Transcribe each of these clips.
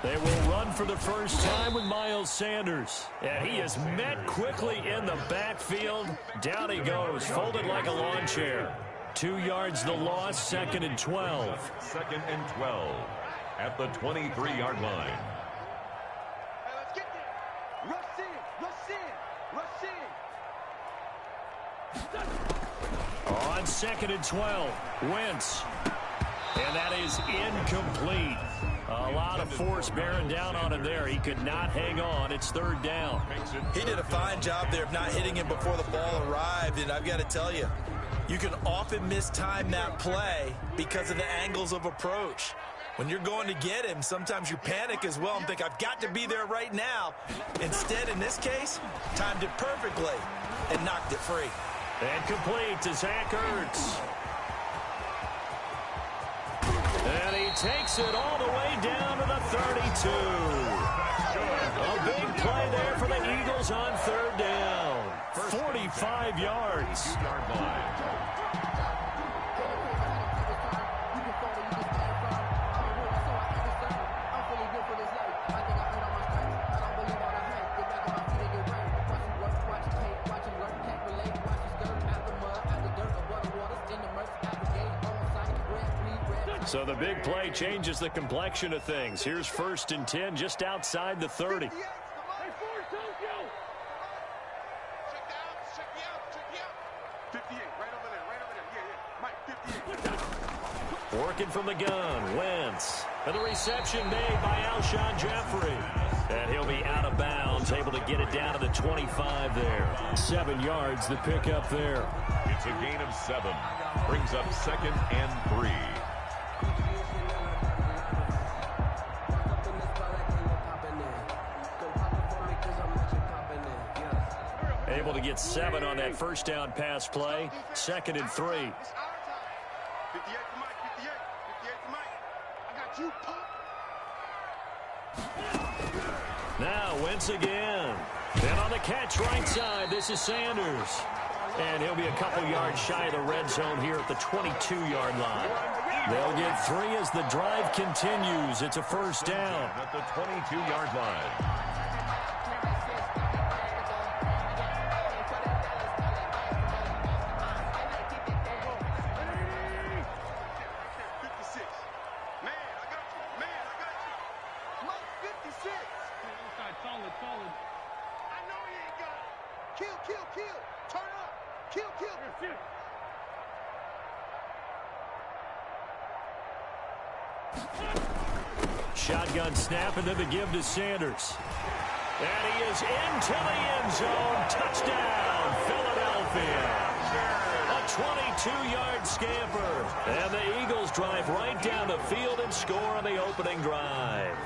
They will run for the first time with Miles Sanders. And he is met quickly in the backfield. Down he goes, folded like a lawn chair. 2 yards the loss, 2nd and 12. 2nd and 12 at the 23-yard line. Let's get there. Rush in. On 2nd and 12, Wentz. And that is incomplete. A lot of force bearing down on him there. He could not hang on. It's 3rd down. He did a fine job there of not hitting him before the ball arrived. And I've got to tell you, you can often mistime that play because of the angles of approach. When you're going to get him, sometimes you panic as well and think, I've got to be there right now. Instead, in this case, timed it perfectly and knocked it free. And complete to Zach Ertz. And he takes it all the way down to the 32. A big play there for the Eagles on 3rd down. 45 yards. So the big play changes the complexion of things. Here's 1st and 10 just outside the 30. Working from the gun, Wentz. And the reception made by Alshon Jeffrey. And he'll be out of bounds, able to get it down to the 25 there. 7 yards, the pickup there. It's a gain of 7. Brings up 2nd and 3. Able to get 7 on that 1st down pass play. 2nd and 3. 58 to Mike, 58 to Mike. I got you, Pop. Now Wentz again. Then on the catch right side, this is Sanders. And he'll be a couple yards shy of the red zone here at the 22-yard line. They'll get 3 as the drive continues. It's a 1st down. At the 22-yard line. Shotgun snap, and then the give to Sanders. And he is into the end zone. Touchdown, Philadelphia. A 22-yard scamper. And the Eagles drive right down the field and score on the opening drive.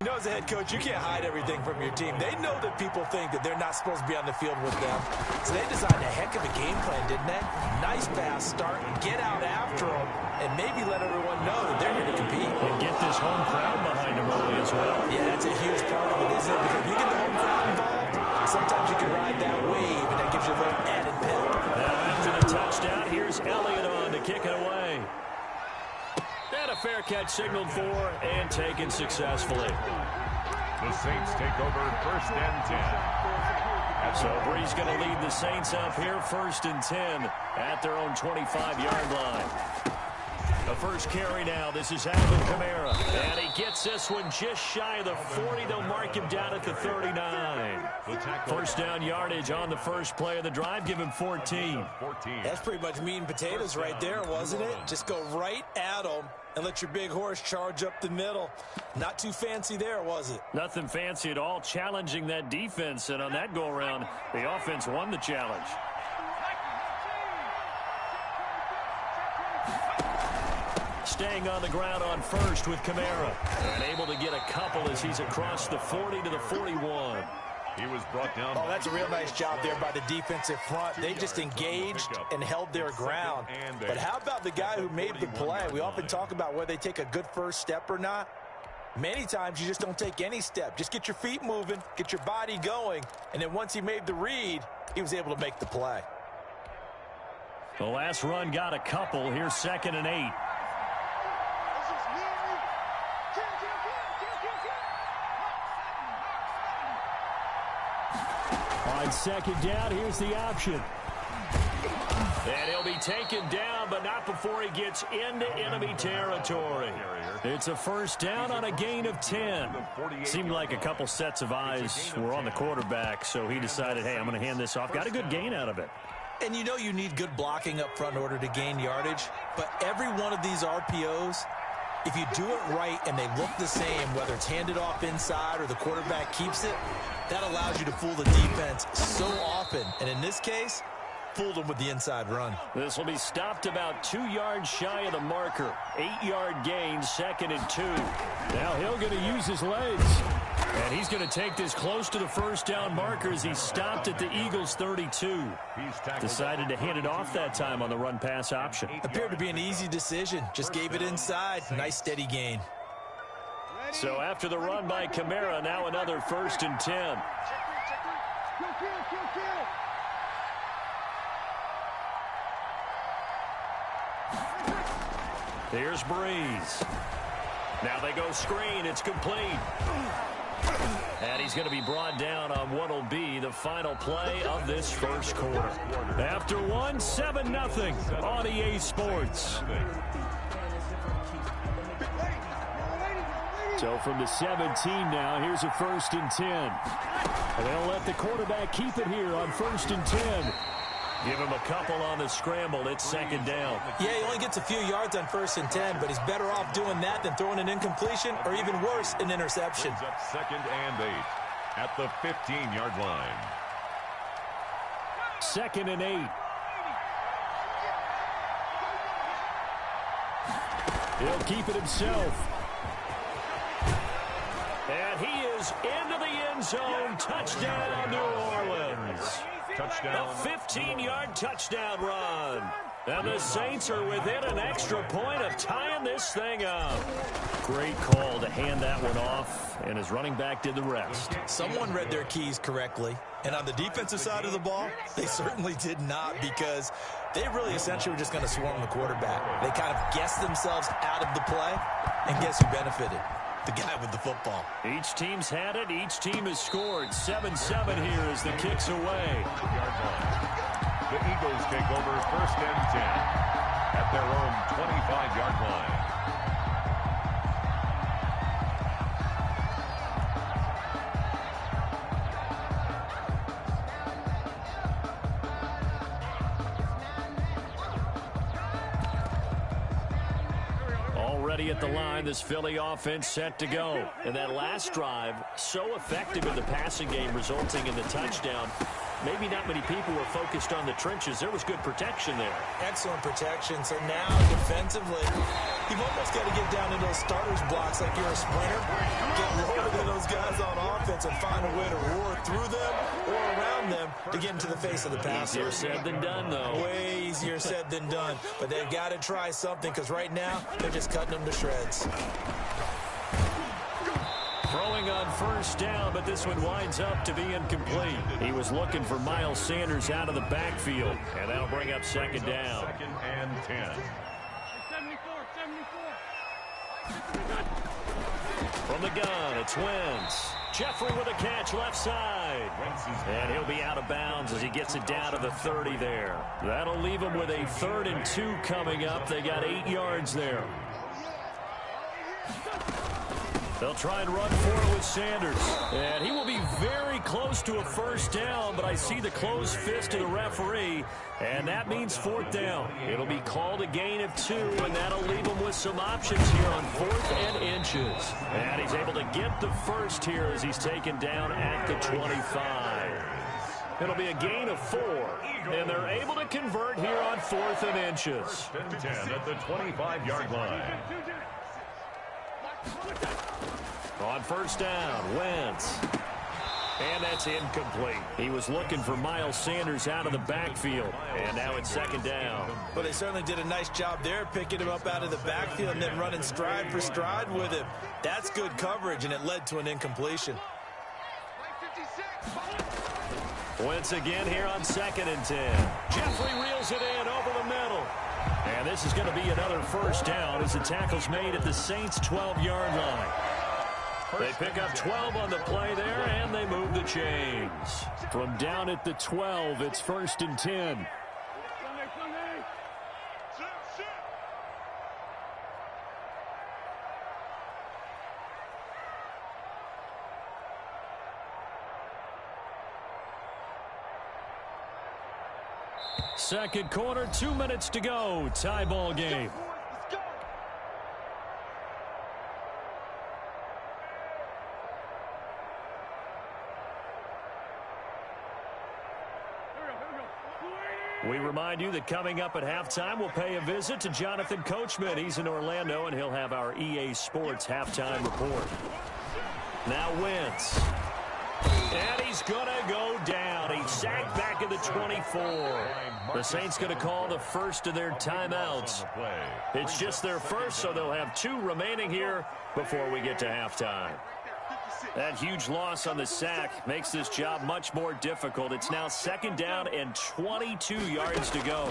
You know, as a head coach, you can't hide everything from your team. They know that people think that they're not supposed to be on the field with them. So they designed a heck of a game plan, didn't they? Nice pass start, get out after them, and maybe let everyone know that they're here to compete. And get this home crowd behind them early as well. Yeah, that's a huge part of it, isn't it? Because if you get the home crowd involved, sometimes you can ride that wave, and that gives you a little added pep. Now after the touchdown, here's Elliott on to kick it away. And a fair catch signaled for and taken successfully. The Saints take over 1st and 10. So Bree's going to lead the Saints up here 1st and 10 at their own 25-yard line. The first carry now. This is Alvin Kamara. And he gets this one just shy of the 40. They'll mark him down at the 39. First down yardage on the first play of the drive. Give him 14. That's pretty much meat and potatoes right there, wasn't it? Just go right at them and let your big horse charge up the middle. Not too fancy there, was it? Nothing fancy at all. Challenging that defense. And on that go-around, the offense won the challenge. Staying on the ground on first with Kamara. And able to get a couple as he's across the 40 to the 41. He was brought down. Oh, that's a real nice job there by the defensive front. They just engaged and held their ground. But how about the guy who made the play? We often talk about whether they take a good first step or not. Many times you just don't take any step. Just get your feet moving, get your body going, and then once he made the read, he was able to make the play. The last run got a couple. Here's 2nd and 8. On second down, here's the option. And he'll be taken down, but not before he gets into enemy territory. It's a first down on a gain of 10. Seemed like a couple sets of eyes were on the quarterback, so he decided, hey, I'm going to hand this off. Got a good gain out of it. And you know you need good blocking up front in order to gain yardage, but every one of these RPOs, if you do it right and they look the same, whether it's handed off inside or the quarterback keeps it, that allows you to fool the defense so often. And in this case, fooled him with the inside run. This will be stopped about 2 yards shy of the marker. 8-yard gain, 2nd and 2. Now he'll going to use his legs. And he's going to take this close to the first down marker as he stopped at the Eagles' 32. Decided to hand it off that time on the run-pass option. Appeared to be an easy decision. Just gave it inside. Nice steady gain. So after the run by Kamara, now another 1st and 10. Here's Breeze. Now they go screen. It's complete. And he's going to be brought down on what will be the final play of this first quarter. After one, 7-0 on EA Sports. So from the 17 now, here's a 1st and 10. And they'll let the quarterback keep it here on 1st and 10. Give him a couple on the scramble. It's 2nd down. Yeah, he only gets a few yards on 1st and 10, but he's better off doing that than throwing an incompletion or even worse, an interception. Up 2nd and 8 at the 15-yard line. 2nd and 8. He'll keep it himself. And he is into the end zone. Touchdown, New Orleans. Touchdown. A 15-yard touchdown run. And the Saints are within an extra point of tying this thing up. Great call to hand that one off, and his running back did the rest. Someone read their keys correctly, and on the defensive side of the ball, they certainly did not, because they really essentially were just going to swarm the quarterback. They kind of guessed themselves out of the play, and guess who benefited? The guy with the football. Each team's had it. Each team has scored. 7-7 here as the kick's away. The Eagles take over 1st and 10 at their own 25-yard line. Already at the line, this Philly offense set to go. And that last drive, so effective in the passing game, resulting in the touchdown. Maybe not many people were focused on the trenches. There was good protection there. Excellent protection. So now, defensively, you've almost got to get down into those starters blocks like you're a sprinter. Get lower than those guys on offense and find a way to roar through them or around them to get into the face of the passer. Easier said than done, though. Way easier said than done. But they've got to try something, because right now, they're just cutting them to shreds. Throwing on 1st down, but this one winds up to be incomplete. He was looking for Miles Sanders out of the backfield, and that'll bring up 2nd down. 2nd and 10. From the gun, it's Wentz. Jeffrey with a catch left side. And he'll be out of bounds as he gets it down to the 30 there. That'll leave him with a 3rd and 2 coming up. They got 8 yards there. They'll try and run for it with Sanders. And he will be very close to a 1st down, but I see the closed fist of the referee, and that means 4th down. It'll be called a gain of 2, and that'll leave him with some options here on 4th and inches. And he's able to get the first here as he's taken down at the 25. It'll be a gain of 4, and they're able to convert here on 4th and inches. 10 at the 25-yard line. On 1st down, Wentz. And that's incomplete. He was looking for Miles Sanders out of the backfield. And now it's 2nd down. Well, they certainly did a nice job there, picking him up out of the backfield and then running stride for stride with him. That's good coverage, and it led to an incompletion. Wentz again here on 2nd and 10. Jeffrey reels it in over the middle. And this is going to be another 1st down as the tackle's made at the Saints' 12-yard line. They pick up 12 on the play there, and they move the chains. From down at the 12, it's 1st and 10. Second quarter, 2 minutes to go. Tie ball game. We remind you that coming up at halftime, we'll pay a visit to Jonathan Coachman. He's in Orlando, and he'll have our EA Sports halftime report. Now Wentz. And he's going to go down. He's sacked back at the 24. The Saints going to call the first of their timeouts. It's just their first, so they'll have 2 remaining here before we get to halftime. That huge loss on the sack makes this job much more difficult. It's now 2nd down and 22 yards to go.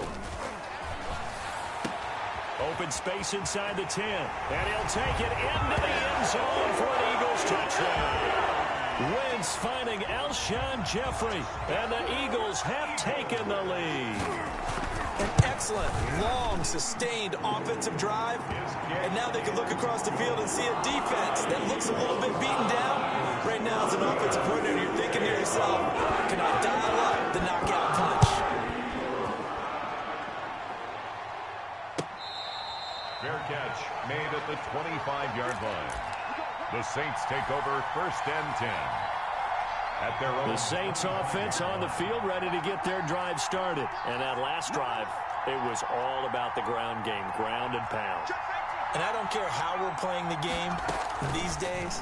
Open space inside the 10. And he'll take it into the end zone for an Eagles touchdown. Wentz finding Alshon Jeffrey, and the Eagles have taken the lead. An excellent, long, sustained offensive drive. And now they can look across the field and see a defense that looks a little bit beaten down. Right now, as an offensive coordinator, you're thinking to yourself, can I dial up the knockout punch? Fair catch made at the 25-yard line. The Saints take over 1st and 10. At their own. The Saints offense on the field, ready to get their drive started. And that last drive, it was all about the ground game, ground and pound. And I don't care how we're playing the game these days,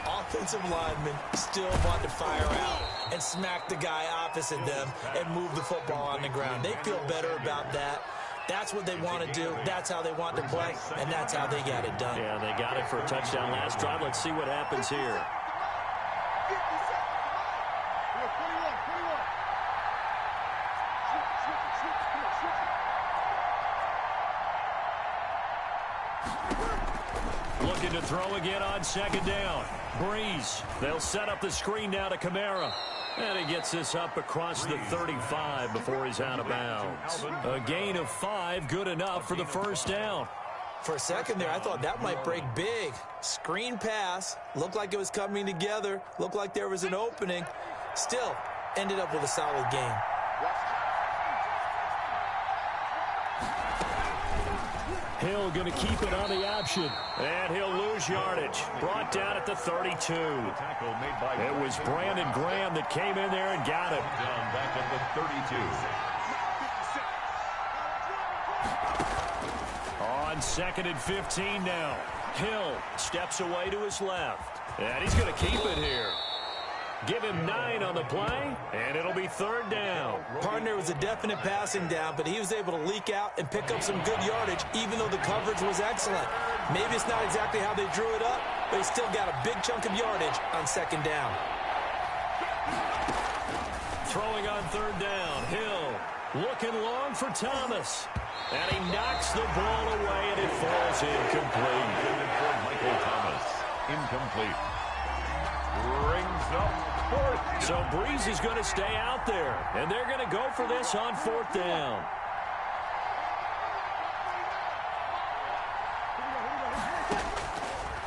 offensive linemen still want to fire out and smack the guy opposite them and move the football on the ground. They feel better about that. That's what they want to do. That's how they want to play, and that's how they got it done. Yeah, they got it for a touchdown last drive. Let's see what happens here. Looking to throw again on 2nd down. Breeze. They'll set up the screen now to Kamara. And he gets this up across the 35 before he's out of bounds. A gain of 5, good enough for the 1st down. For a second there, I thought that might break big. Screen pass. Looked like it was coming together. Looked like there was an opening. Still, ended up with a solid game. Hill going to keep it on the option. And he'll lose yardage. Brought down at the 32. It was Brandon Graham that came in there and got it. Down back at the 32. On 2nd and 15 now. Hill steps away to his left. And he's going to keep it here. Give him 9 on the play, and it'll be 3rd down. Partner was a definite passing down, but he was able to leak out and pick up some good yardage, even though the coverage was excellent. Maybe it's not exactly how they drew it up, but he still got a big chunk of yardage on 2nd down. Throwing on 3rd down. Hill looking long for Thomas. And he knocks the ball away, and it falls incomplete. Intended for Michael Thomas. Incomplete. Brings up 4th. So Breeze is going to stay out there, and they're going to go for this on 4th down.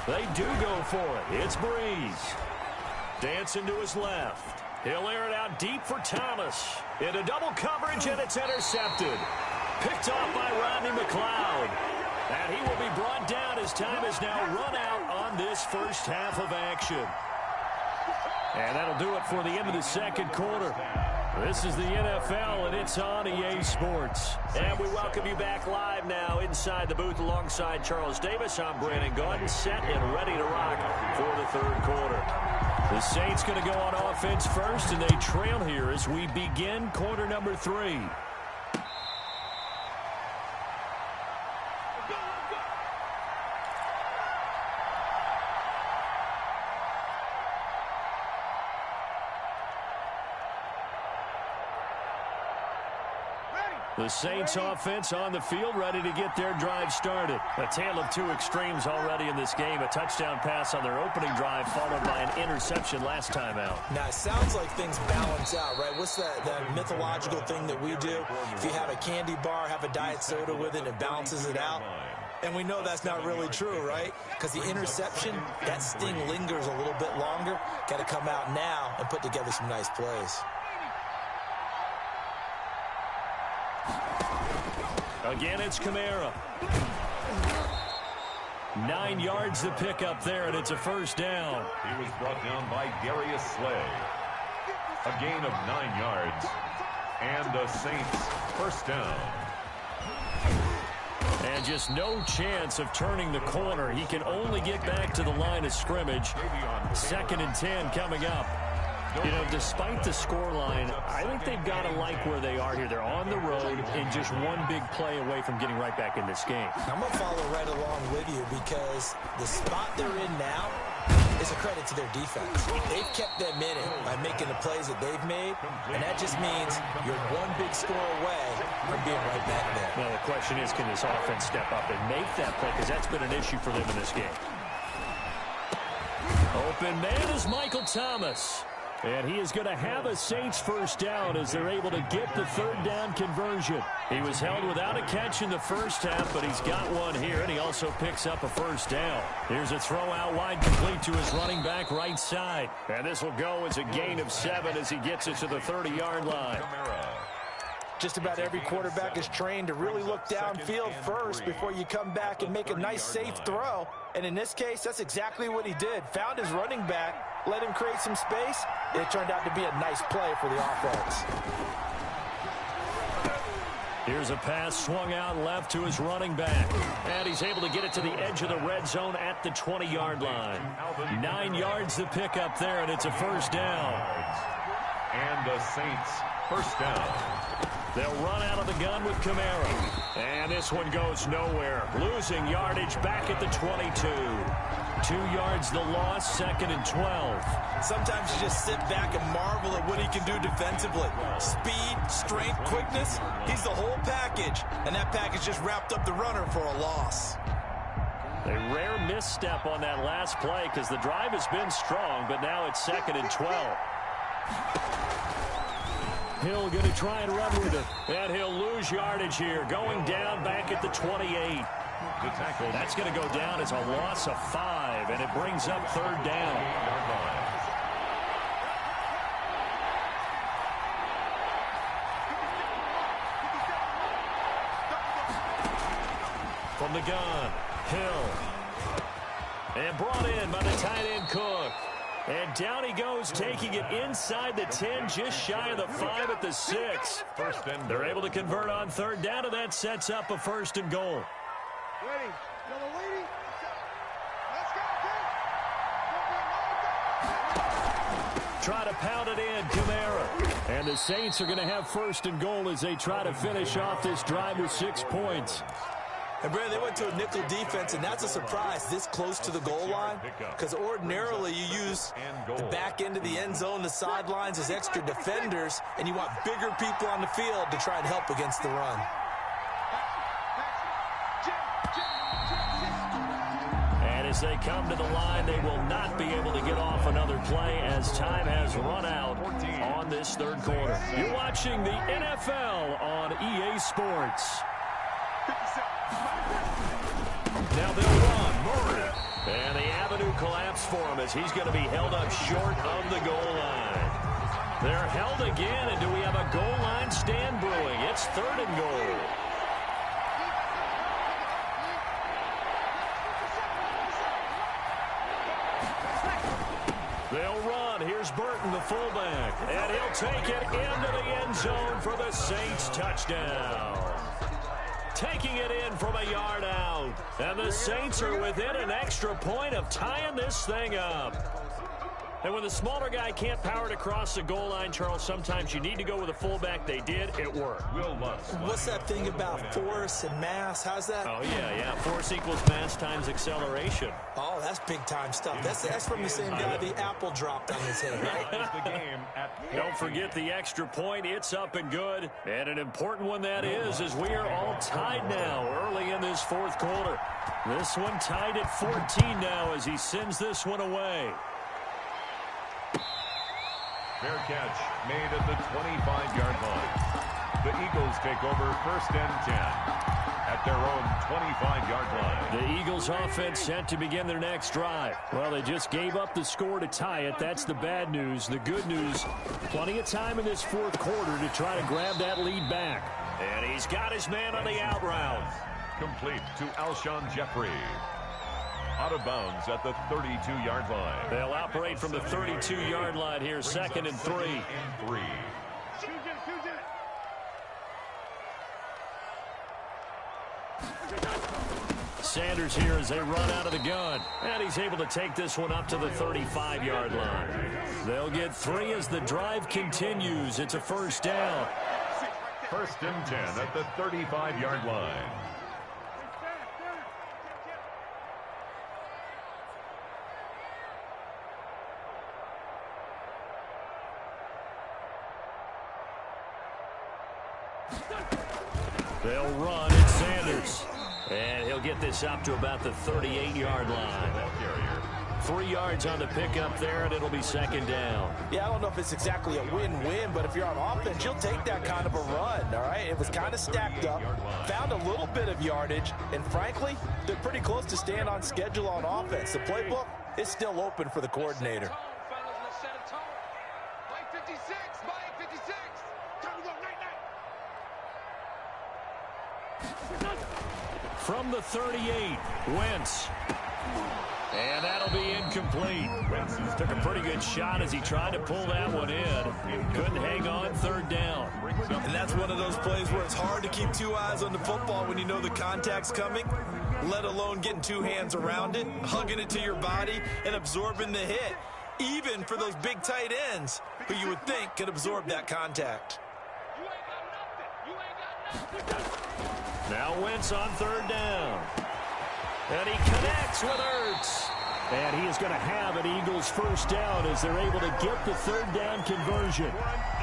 They do go for it. It's Breeze. Dancing to his left. He'll air it out deep for Thomas. Into double coverage, and it's intercepted. Picked off by Rodney McLeod. And he will be brought down as time is now run out on this first half of action. And that'll do it for the end of the 2nd quarter. This is the NFL, and it's on EA Sports. And we welcome you back live now inside the booth alongside Charles Davis. I'm Brandon Gordon, set and ready to rock for the 3rd quarter. The Saints going to go on offense first, and they trail here as we begin quarter number 3. The Saints offense on the field, ready to get their drive started. A tale of two extremes already in this game. A touchdown pass on their opening drive, followed by an interception last time out. Now, it sounds like things balance out, right? What's that mythological thing that we do? If you have a candy bar, have a diet soda with it, it balances it out. And we know that's not really true, right? Because the interception, that sting lingers a little bit longer. Got to come out now and put together some nice plays. Again, it's Kamara. 9 yards to pick up there, and it's a first down. He was brought down by Darius Slay. A gain of 9 yards. And the Saints first down. And just no chance of turning the corner. He can only get back to the line of scrimmage. 2nd and 10 coming up. You know, despite the scoreline, I think they've got to like where they are here. They're on the road and just one big play away from getting right back in this game. I'm going to follow right along with you because the spot they're in now is a credit to their defense. They've kept them in it by making the plays that they've made, and that just means you're one big score away from being right back there. Now, the question is, can this offense step up and make that play? Because that's been an issue for them in this game. Open man is Michael Thomas. And he is going to have a Saints first down as they're able to get the 3rd down conversion. He was held without a catch in the first half, but he's got one here, and he also picks up a first down. Here's a throw out wide complete to his running back right side. And this will go as a gain of 7 as he gets it to the 30-yard line. Just about every quarterback is trained to really look downfield first before you come back and make a nice, safe throw. And in this case, that's exactly what he did. Found his running back, let him create some space, and it turned out to be a nice play for the offense. Here's a pass swung out left to his running back. And he's able to get it to the edge of the red zone at the 20-yard line. 9 yards to pick up there, and it's a first down. And the Saints first down. They'll run out of the gun with Kamara. And this one goes nowhere. Losing yardage back at the 22. 2 yards the loss, 2nd and 12. Sometimes you just sit back and marvel at what he can do defensively. Speed, strength, quickness, he's the whole package. And that package just wrapped up the runner for a loss. A rare misstep on that last play because the drive has been strong, but now it's 2nd and 12. Hill going to try and run with it. And he'll lose yardage here. Going down back at the 28. That's going to go down as a loss of 5. And it brings up 3rd down. From the gun, Hill. And brought in by the tight end Cook. And down he goes, taking it inside the 10, just shy of the 5 at the 6. They're able to convert on 3rd down, and that sets up a 1st and goal. Ready. Yellow lady. Let's go, Try to pound it in, Kamara. And the Saints are going to have 1st and goal as they try to finish off this drive with 6 points. And, Brandon, they went to a nickel defense, and that's a surprise this close to the goal line because ordinarily you use the back end of the end zone, the sidelines as extra defenders, and you want bigger people on the field to try and help against the run. And as they come to the line, they will not be able to get off another play as time has run out on this 3rd quarter. You're watching the NFL on EA Sports. Now they'll run. Murray. And the avenue collapsed for him as he's going to be held up short of the goal line. They're held again, and do we have a goal line stand brewing? It's 3rd and goal. They'll run. Here's Burton, the fullback. And he'll take it into the end zone for the Saints touchdown. Taking it in from a yard out. And the Saints are within an extra point of tying this thing up. And when the smaller guy can't power it across the goal line, Charles, sometimes you need to go with a fullback. They did. It worked. What's that thing about force and mass? How's that? Oh, yeah. Force equals mass times acceleration. Oh, that's big-time stuff. That's from the same guy the apple dropped on his head, right? Don't forget the extra point. It's up and good. And an important one that is, as we are all tied now early in this fourth quarter. This one tied at 14 now as he sends this one away. Fair catch made at the 25-yard line. The Eagles take over 1st and 10 at their own 25-yard line. The Eagles offense set to begin their next drive. Well, they just gave up the score to tie it. That's the bad news. The good news, plenty of time in this fourth quarter to try to grab that lead back. And he's got his man on the out route. Complete to Alshon Jeffrey. Out of bounds at the 32-yard line. They'll operate from the 32-yard line here, 2nd and 3. Sanders here as they run out of the gun. And he's able to take this one up to the 35-yard line. They'll get 3 as the drive continues. It's a first down. 1st and 10 at the 35-yard line. They'll run. It's Sanders. And he'll get this up to about the 38-yard line. 3 yards on the pickup there, and it'll be 2nd down. Yeah, I don't know if it's exactly a win-win, but if you're on offense, you'll take that kind of a run, all right? It was kind of stacked up, found a little bit of yardage, and frankly, they're pretty close to staying on schedule on offense. The playbook is still open for the coordinator. From the 38, Wentz. And that'll be incomplete. Wentz took a pretty good shot as he tried to pull that one in. Couldn't hang on, 3rd down. And that's one of those plays where it's hard to keep 2 eyes on the football when you know the contact's coming, let alone getting 2 hands around it, hugging it to your body, and absorbing the hit, even for those big tight ends who you would think could absorb that contact. Now Wentz on 3rd down. And he connects with Ertz. And he is going to have an Eagles first down as they're able to get the 3rd down conversion.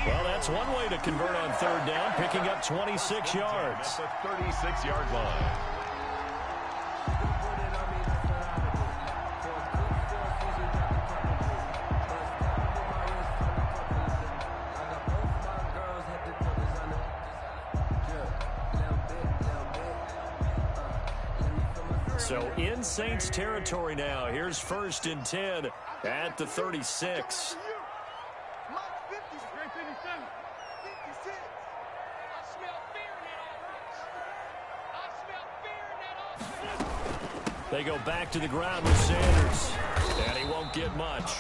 Well, that's one way to convert on 3rd down, picking up 26 yards. At the 36-yard line. So in Saints territory now. Here's 1st and 10 at the 36. They go back to the ground with Sanders. And he won't get much.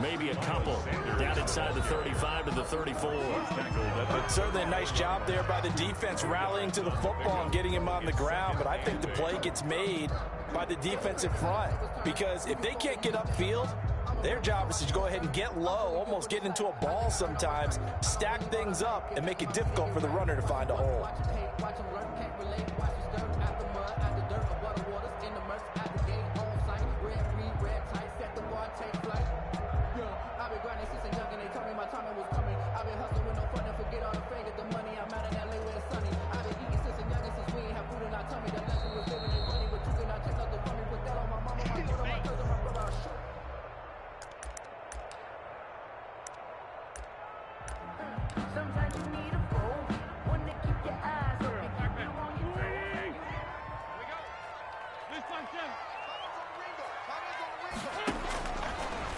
Maybe a couple. Down inside the 35 to the 34. Certainly a nice job there by the defense rallying to the football and getting him on the ground. But I think the play gets made by the defensive front. Because if they can't get upfield, their job is to go ahead and get low, almost get into a ball sometimes, stack things up, and make it difficult for the runner to find a hole.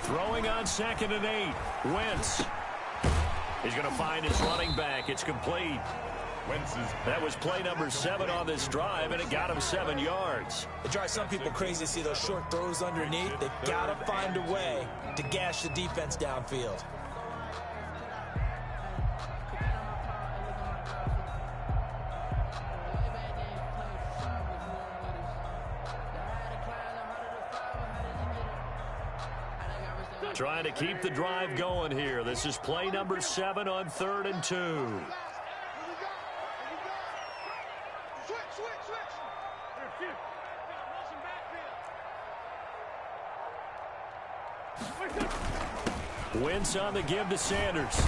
Throwing on 2nd and 8. Wentz. He's going to find his running back. It's complete. That was play number 7 on this drive, and it got him 7 yards. It drives some people crazy to see those short throws underneath. They've got to find a way to gash the defense downfield. Trying to keep the drive going here. This is play number 7 on 3rd and 2. Wentz on the give to Sanders.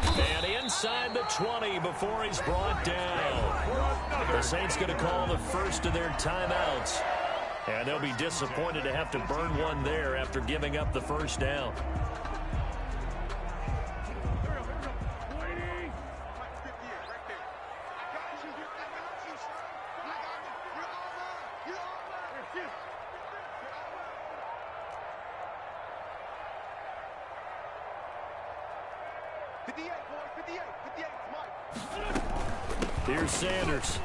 And inside the 20 before he's brought down. The Saints going to call the first of their timeouts. And they'll be disappointed to have to burn one there after giving up the first down. Here's Sanders.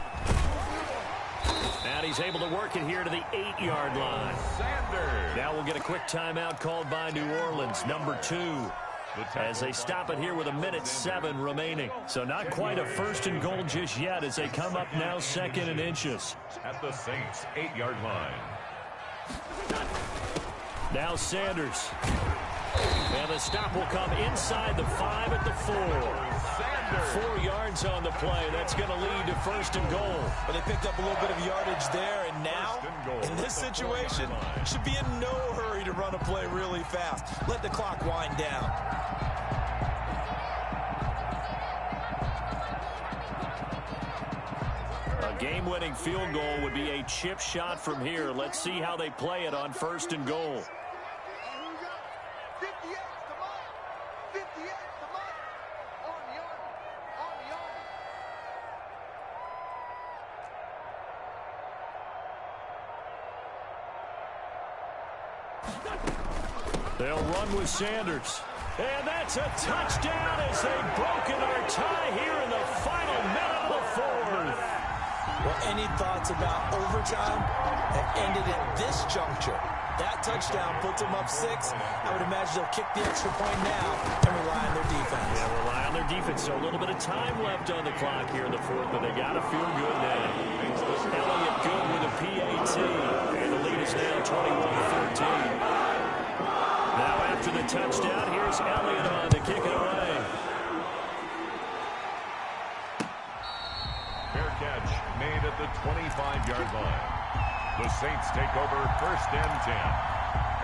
And he's able to work it here to the 8-yard line. Sanders. Now we'll get a quick timeout called by New Orleans, number 2. As they stop it here with 1:07 remaining. So not quite a 1st and goal just yet as they come up now 2nd and inches. At the Saints' 8-yard line. Now Sanders. And the stop will come inside the 5 at the 4. Sanders. 4 yards on the play. That's going to lead to 1st and goal. But they picked up a little bit of yardage there, and now, in this situation, should be in no hurry to run a play really fast. Let the clock wind down. A game-winning field goal would be a chip shot from here. Let's see how they play it on 1st and goal. They'll run with Sanders. And that's a touchdown as they've broken our tie here in the final minute of the 4th. Well, any thoughts about overtime have ended at this juncture. That touchdown puts them up 6. I would imagine they'll kick the extra point now and rely on their defense. Yeah, rely on their defense. So a little bit of time left on the clock here in the 4th, but they got to feel good now. Elliott good with a PAT. And the lead is now 21-13. Now after the touchdown, here's Elliott on to kick it away. Fair catch made at the 25-yard line. The Saints take over 1st and 10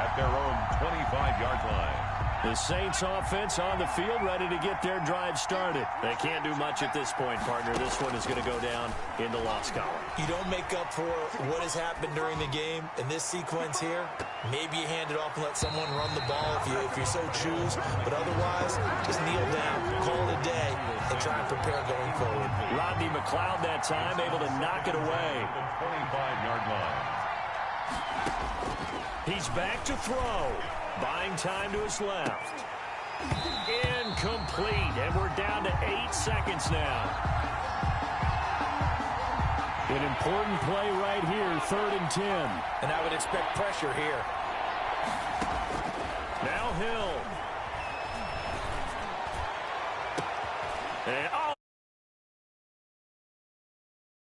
at their own 25-yard line. The Saints offense on the field, ready to get their drive started. They can't do much at this point, partner. This one is going to go down in the loss column. You don't make up for what has happened during the game in this sequence here. Maybe you hand it off and let someone run the ball if you so choose. But otherwise, just kneel down, call it a day, and try and prepare going forward. Rodney McLeod that time able to knock it away. The 25-yard line. He's back to throw. Buying time to his left. Incomplete. And we're down to 8 seconds now. An important play right here, 3rd and 10. And I would expect pressure here. Now Hill. And